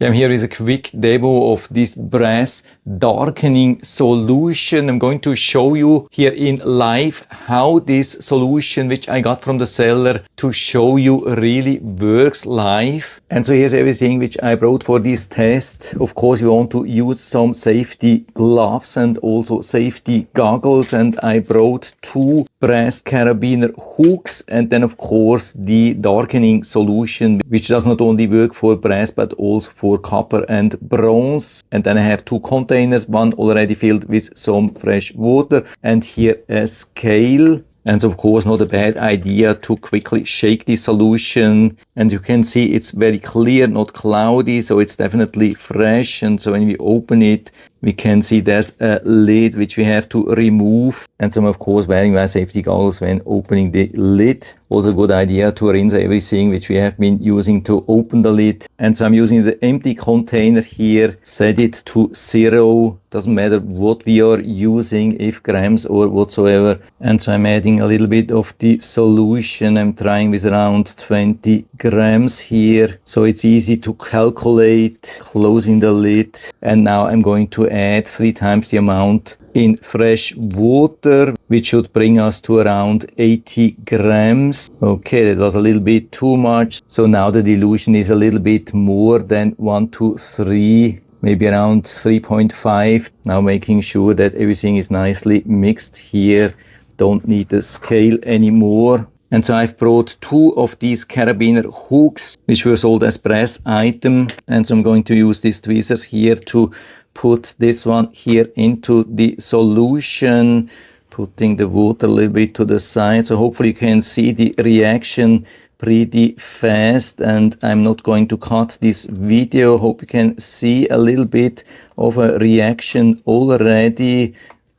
Here is a quick demo of this brass darkening solution. I'm going to show you here in live how this solution, which I got from the seller, to show you really works live. And so here's everything which I brought for this test. Of course, you want to use some safety gloves and also safety goggles. And I brought 2 brass carabiner hooks, and then of course the darkening solution, which does not only work for brass but also for copper and bronze. And then I have 2 containers, one already filled with some fresh water, and here a scale. And of course not a bad idea to quickly shake the solution, and you can see it's very clear, not cloudy, so it's definitely fresh. And so when we open it, we can see there's a lid which we have to remove, and some of course wearing my safety goggles when opening the lid. Also a good idea to rinse everything which we have been using to open the lid. And so I'm using the empty container here, set it to 0, doesn't matter what we are using, if grams or whatsoever. And so I'm adding a little bit of the solution. I'm trying with around 20 grams here, so it's easy to calculate. Closing the lid, and now I'm going to add 3 times the amount in fresh water, which should bring us to around 80 grams. Okay, that was a little bit too much. So now the dilution is a little bit more than 1 to 3, maybe around 3.5. Now making sure that everything is nicely mixed here. Don't need the scale anymore. And so I've brought 2 of these carabiner hooks, which were sold as brass item. And so I'm going to use these tweezers here to put this one here into the solution, putting the water a little bit to the side. So hopefully you can see the reaction pretty fast, and I'm not going to cut this video. Hope you can see a little bit of a reaction already.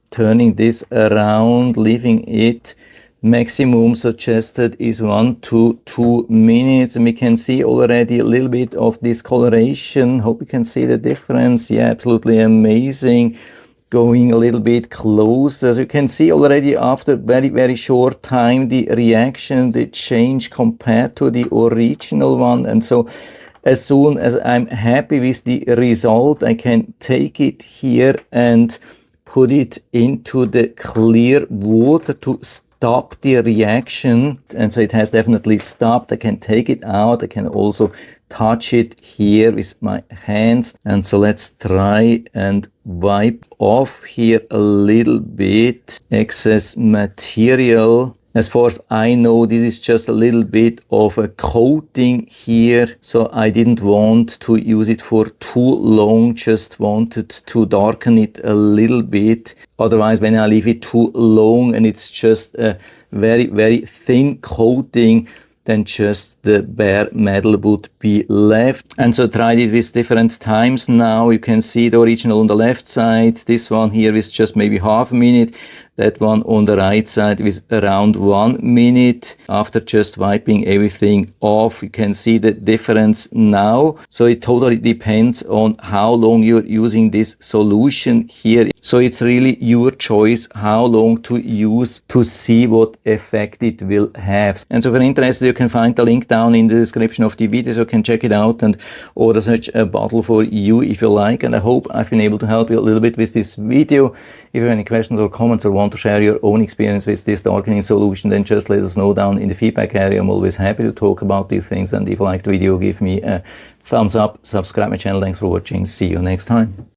Turning this around, leaving it. Maximum suggested is 1 to 2 minutes, and we can see already a little bit of discoloration. Hope you can see the difference. Yeah, absolutely amazing. Going a little bit closer, as you can see already after very short time, the reaction, the change compared to the original one. And so as soon as I'm happy with the result, I can take it here and put it into the clear water to stop the reaction. And so it has definitely stopped. I can take it out. I can also touch it here with my hands. And so let's try and wipe off here a little bit excess material. As far as I know, this is just a little bit of a coating here, so I didn't want to use it for too long, just wanted to darken it a little bit. Otherwise, when I leave it too long and it's just a very thin coating, then just the bare metal would be left. And so tried it with different times now. You can see the original on the left side, this one here is just maybe half a minute, that one on the right side is around 1 minute. After just wiping everything off, you can see the difference now. So it totally depends on how long you're using this solution here. So it's really your choice how long to use to see what effect it will have. And so if you're interested, you can find the link down in the description of the video, so you can check it out and order such a bottle for you if you like. And I hope I've been able to help you a little bit with this video. If you have any questions or comments or want to share your own experience with this darkening solution, then just let us know down in the feedback area. I'm always happy to talk about these things. And if you liked the video, give me a thumbs up, subscribe my channel. Thanks for watching. See you next time.